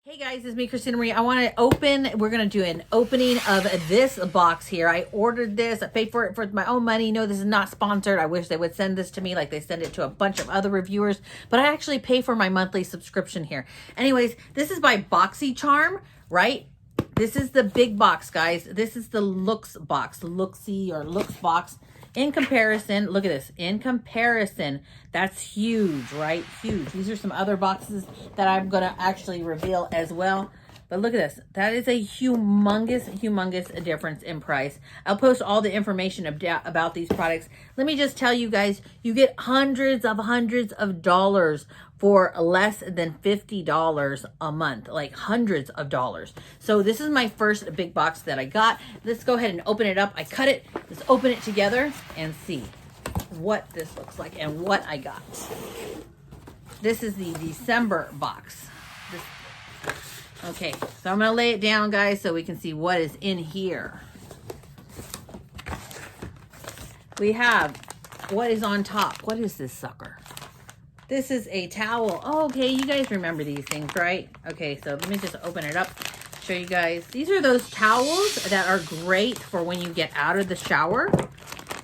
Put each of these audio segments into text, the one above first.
Hey guys, it's me, Christina Marie. I want to we're going to do an opening of this box here. I ordered this. I paid for it for my own money. No, this is not sponsored. I wish they would send this to me like they send it to a bunch of other reviewers, but I actually pay for my monthly subscription here. Anyways, this is by BoxyCharm, right? This is the big box, guys. This is the Luxe box, Luxey or Luxe box. In comparison, look at this. In comparison, that's huge, right? Huge. These are some other boxes that I'm going to actually reveal as well. But look at this. That is a humongous difference in price. I'll post all the information about these products. Let me just tell you guys, you get hundreds of dollars for less than $50 a month, like hundreds of dollars. So this is my first big box that I got. Let's go ahead and open it up. I cut it. Let's open it together and see what this looks like and what I got. This is the December box. Okay, so I'm going to lay it down, guys, so we can see what is in here. We have what is on top. What is this sucker? This is a towel. Oh, okay, you guys remember these things, right? Okay, so let me just open it up, show you guys. These are those towels that are great for when you get out of the shower.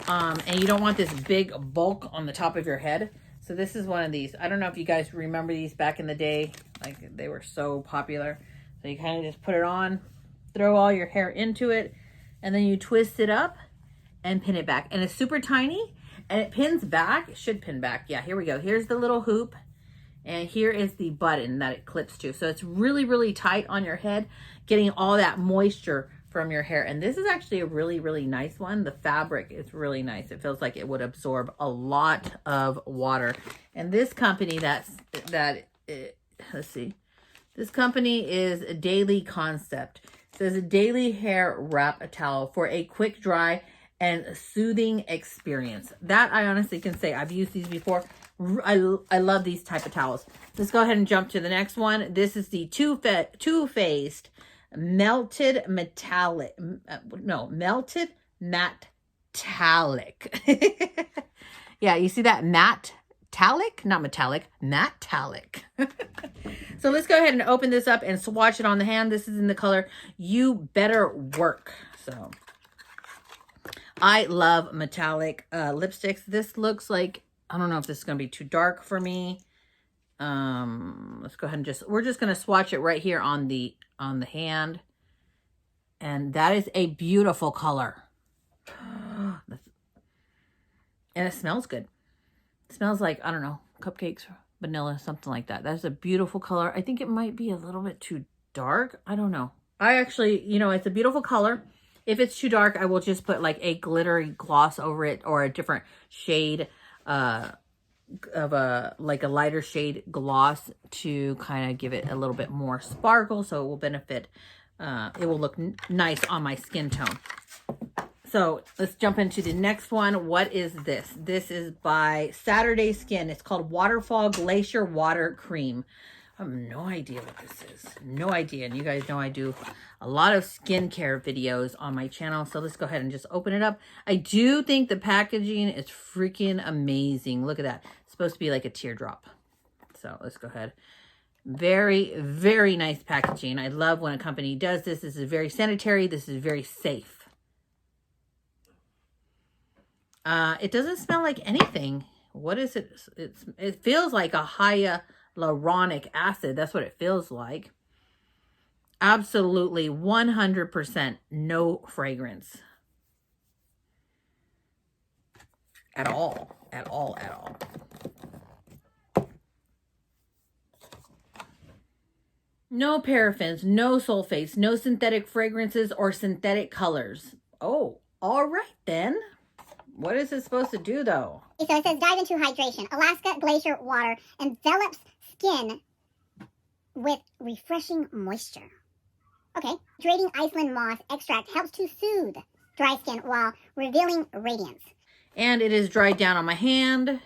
And you don't want this big bulk on the top of your head. So this is one of these. I don't know if you guys remember these back in the day. Like, they were so popular. So you kind of just put it on, throw all your hair into it, and then you twist it up and pin it back. And it's super tiny, and it pins back. It should pin back. Yeah, here we go. Here's the little hoop, and here is the button that it clips to. So it's really tight on your head, getting all that moisture from your hair. And this is actually a really nice one. The fabric is really nice. It feels like it would absorb a lot of water. And this company let's see. This company is Daily Concept. It says a daily hair wrap towel for a quick dry and soothing experience. That I honestly can say. I've used these before. I love these type of towels. Let's go ahead and jump to the next one. This is the Too Faced melted matte metallic. Yeah, you see that? Matte metallic, not metallic, matte metallic. So let's go ahead and open this up and swatch it on the hand. This is in the color You Better Work. So I love metallic lipsticks. This looks like, I don't know if this is going to be too dark for me. Let's go ahead and we're just going to swatch it right here on the hand. And that is a beautiful color. And it smells good. It smells like, I don't know, cupcakes, vanilla, something like that. That's a beautiful color. I think it might be a little bit too dark. I don't know. I actually, it's a beautiful color. If it's too dark, I will just put like a glittery gloss over it or a different shade of a lighter shade gloss to kind of give it a little bit more sparkle, so it will benefit. It will look nice on my skin tone. So let's jump into the next one. What is this? This is by Saturday Skin. It's called Waterfall Glacier Water Cream. I have no idea what this is. No idea. And you guys know I do a lot of skincare videos on my channel. So let's go ahead and just open it up. I do think the packaging is freaking amazing. Look at that. It's supposed to be like a teardrop. So let's go ahead. Very nice packaging. I love when a company does this. This is very sanitary. This is very safe. It doesn't smell like anything. What is it? It feels like a hyaluronic acid. That's what it feels like. Absolutely 100% no fragrance. At all. No paraffins, no sulfates, no synthetic fragrances or synthetic colors. Oh, all right then. What is it supposed to do, though? So it says dive into hydration. Alaska glacier water envelops skin with refreshing moisture. Okay. Hydrating Iceland moss extract helps to soothe dry skin while revealing radiance. And it is dried down on my hand.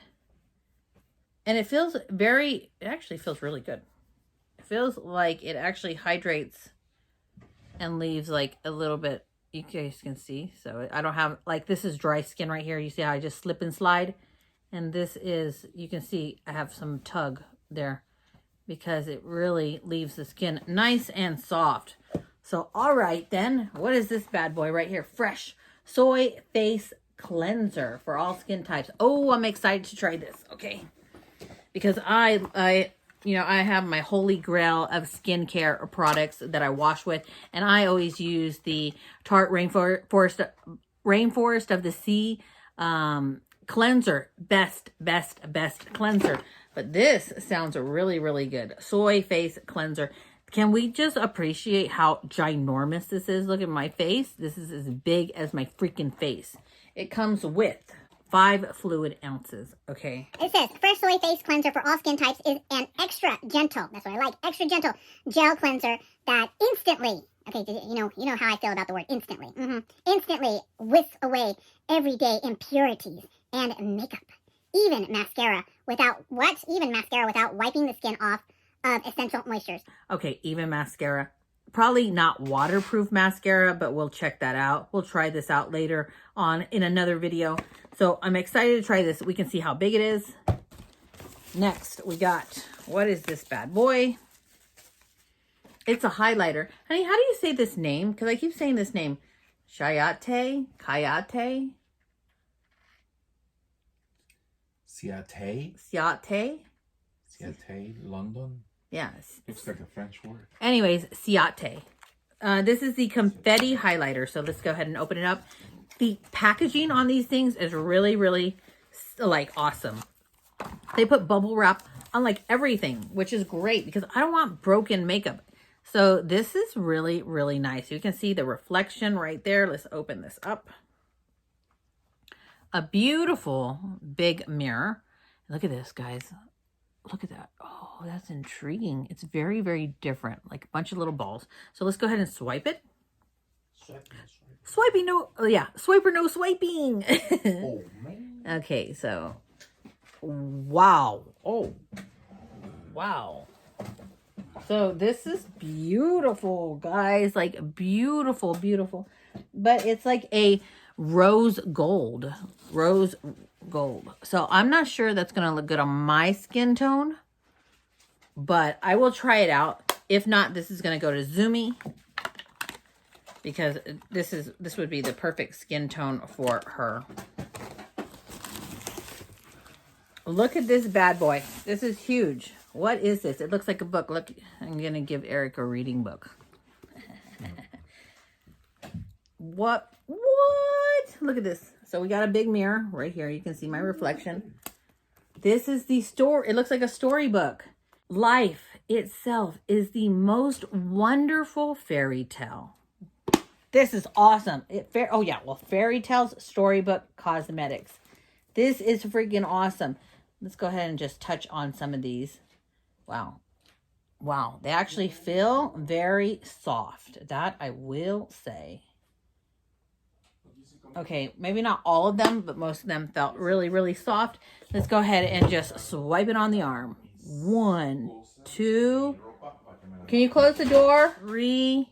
And it feels it actually feels really good. It feels like it actually hydrates and leaves like a little bit. You guys can see, so I don't have, like, this is dry skin right here. You see how I just slip and slide? And this is, you can see I have some tug there. because it really leaves the skin nice and soft. So, all right then, what is this bad boy right here? Fresh Soy Face Cleanser for all skin types. Oh, I'm excited to try this. Okay. Because I have my holy grail of skincare products that I wash with, and I always use the Tarte Rainforest of the Sea cleanser. Best cleanser. But this sounds really, really good. Soy Face Cleanser. Can we just appreciate how ginormous this is? Look at my face. This is as big as my freaking face. It comes with 5 fluid ounces. Okay. It says Fresh Soy Face Cleanser for all skin types is an extra gentle, that's what I like, extra gentle gel cleanser that instantly, okay, you know how I feel about the word instantly. Instantly whisks away everyday impurities and makeup. Even mascara without wiping the skin off of essential moistures. Okay, even mascara. Probably not waterproof mascara, but we'll check that out. We'll try this out later on in another video. So I'm excited to try this. We can see how big it is. Next, we got, what is this bad boy? It's a highlighter. Honey, how do you say this name? Because I keep saying this name. Kayate? Siate, London. Yes. Looks like a French word. Anyways, Siate. This is the confetti highlighter. So let's go ahead and open it up. The packaging on these things is really, really like awesome. They put bubble wrap on like everything, which is great because I don't want broken makeup. So this is really, really nice. You can see the reflection right there. Let's open this up. A beautiful big mirror. Look at this, guys. Look at that. Oh, that's intriguing. It's very, very different. Like a bunch of little balls. So let's go ahead and swipe it. Swiping, no. Oh, yeah. Swiper, no swiping. Oh, man. Okay, so. Wow. Oh. Wow. So this is beautiful, guys. Like beautiful, beautiful. But it's like a rose gold. Rose gold. So I'm not sure that's going to look good on my skin tone, but I will try it out. If not, this is going to go to Zoomy because this would be the perfect skin tone for her. Look at this bad boy. This is huge. What is this? It looks like a book. Look, I'm going to give Eric a reading book. What? Look at this. So we got a big mirror right here. You can see my reflection. This is the story. It looks like a storybook. Life itself is the most wonderful fairy tale. This is awesome. Oh yeah, well, fairy tales, storybook, cosmetics. This is freaking awesome. Let's go ahead and just touch on some of these. Wow. Wow. They actually feel very soft. That I will say. Okay, maybe not all of them, but most of them felt really, really soft. Let's go ahead and just swipe it on the arm. 1, 2. Can you close the door? 3,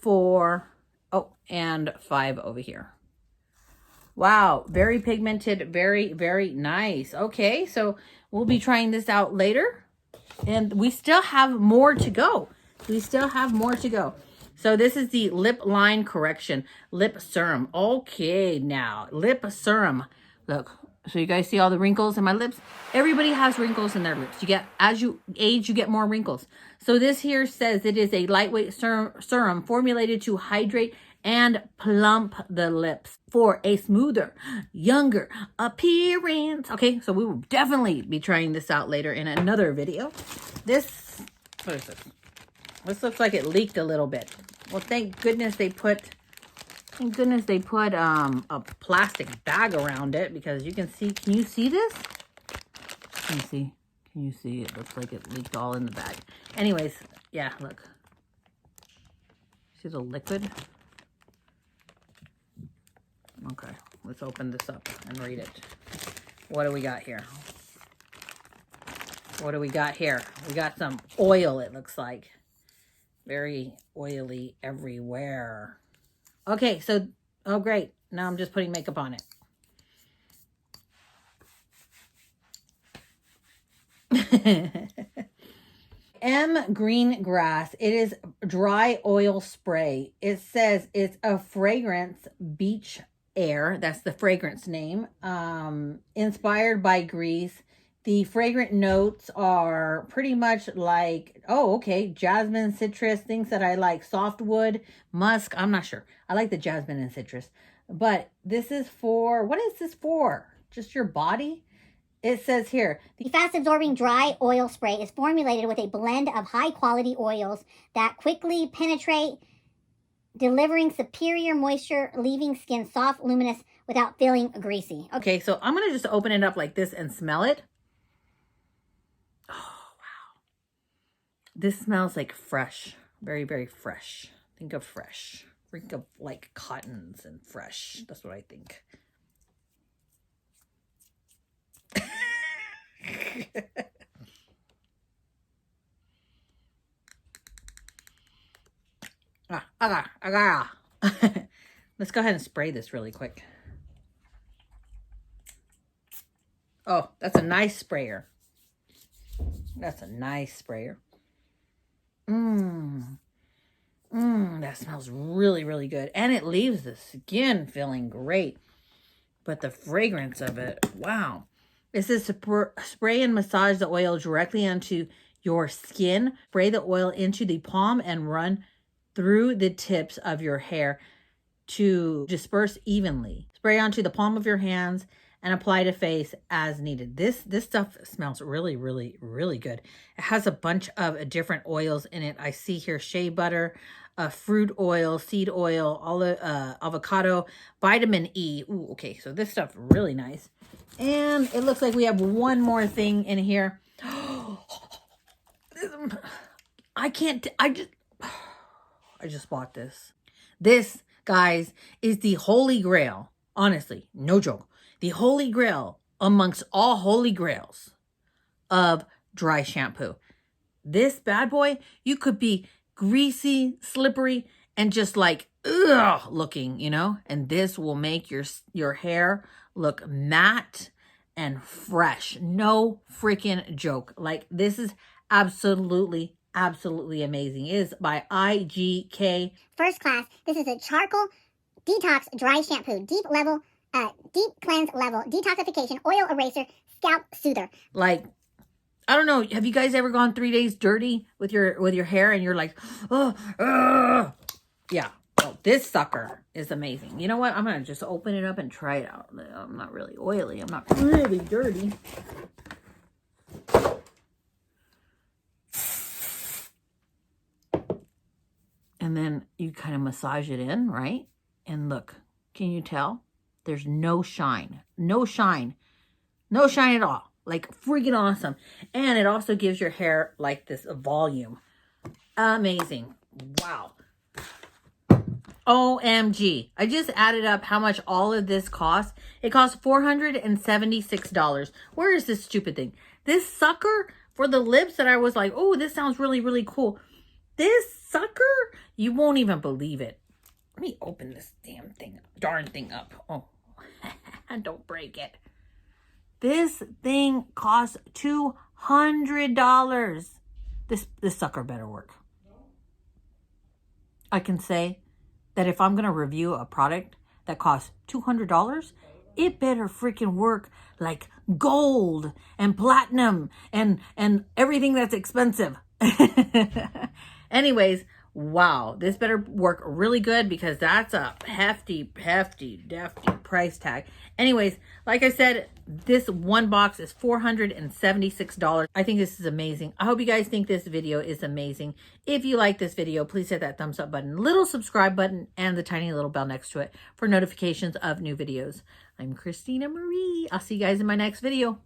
4. Oh, and 5 over here. Wow, very pigmented, very, very nice. Okay, so we'll be trying this out later. And we still have more to go. So this is the lip line correction lip serum. Okay, now lip serum. Look, so you guys see all the wrinkles in my lips? Everybody has wrinkles in their lips. As you age, you get more wrinkles. So this here says it is a lightweight serum formulated to hydrate and plump the lips for a smoother, younger appearance. Okay, so we will definitely be trying this out later in another video. What is this? This looks like it leaked a little bit. Well, thank goodness they put a plastic bag around it because you can see. Can you see this? Can you see? It looks like it leaked all in the bag. Anyways, yeah, look. See the liquid? Okay, let's open this up and read it. What do we got here? We got some oil, it looks like. Very oily everywhere. Okay, so, oh great. Now I'm just putting makeup on it. M Green Grass. It is dry oil spray. It says it's a fragrance beach air. That's the fragrance name. Inspired by Greece. The fragrant notes are pretty much like, oh, okay, jasmine, citrus, things that I like. Softwood, musk. I'm not sure. I like the jasmine and citrus. But this is for, what is this for? Just your body? It says here, the fast-absorbing dry oil spray is formulated with a blend of high-quality oils that quickly penetrate, delivering superior moisture, leaving skin soft, luminous, without feeling greasy. Okay, so I'm going to just open it up like this and smell it. Oh, wow. This smells like fresh. Very, very fresh. Think of fresh. Think of like cottons and fresh. That's what I think. Let's go ahead and spray this really quick. Oh, that's a nice sprayer. That's a nice sprayer. That smells really, really good. And it leaves the skin feeling great. But the fragrance of it, wow. It says spray and massage the oil directly onto your skin. Spray the oil into the palm and run through the tips of your hair to disperse evenly. Spray onto the palm of your hands and apply to face as needed. This stuff smells really, really, really good. It has a bunch of different oils in it. I see here shea butter, fruit oil, seed oil, avocado, vitamin E. Ooh, okay, so this stuff really nice. And it looks like we have one more thing in here. I just bought this. This, guys, is the holy grail. Honestly, no joke. The holy grail amongst all holy grails of dry shampoo. This bad boy, you could be greasy, slippery, and just like, ugh, looking, you know? And this will make your hair look matte and fresh. No freaking joke. Like, this is absolutely amazing. It is by IGK. First class. This is a charcoal detox dry shampoo. Deep cleanse level, detoxification, oil eraser, scalp soother. Like, I don't know. Have you guys ever gone 3 days dirty with your hair and you're like, oh, yeah. Well, this sucker is amazing. You know what? I'm going to just open it up and try it out. I'm not really oily. I'm not really dirty. And then you kind of massage it in, right? And look, can you tell? There's no shine. No shine. No shine at all. Like, freaking awesome. And it also gives your hair like this volume. Amazing. Wow. OMG. I just added up how much all of this costs. It costs $476. Where is this stupid thing? This sucker for the lips that I was like, oh, this sounds really, really cool. This sucker, you won't even believe it. Let me open this darn thing up. Oh, don't break it. This thing costs $200. This sucker better work. I can say that if I'm going to review a product that costs $200, it better freaking work like gold and platinum and everything that's expensive. Anyways, wow, this better work really good because that's a hefty price tag. Anyways, like I said, this one box is $476. I think this is amazing. I hope you guys think this video is amazing. If you like this video, please hit that thumbs up button, little subscribe button, and the tiny little bell next to it for notifications of new videos. I'm Christina Marie. I'll see you guys in my next video.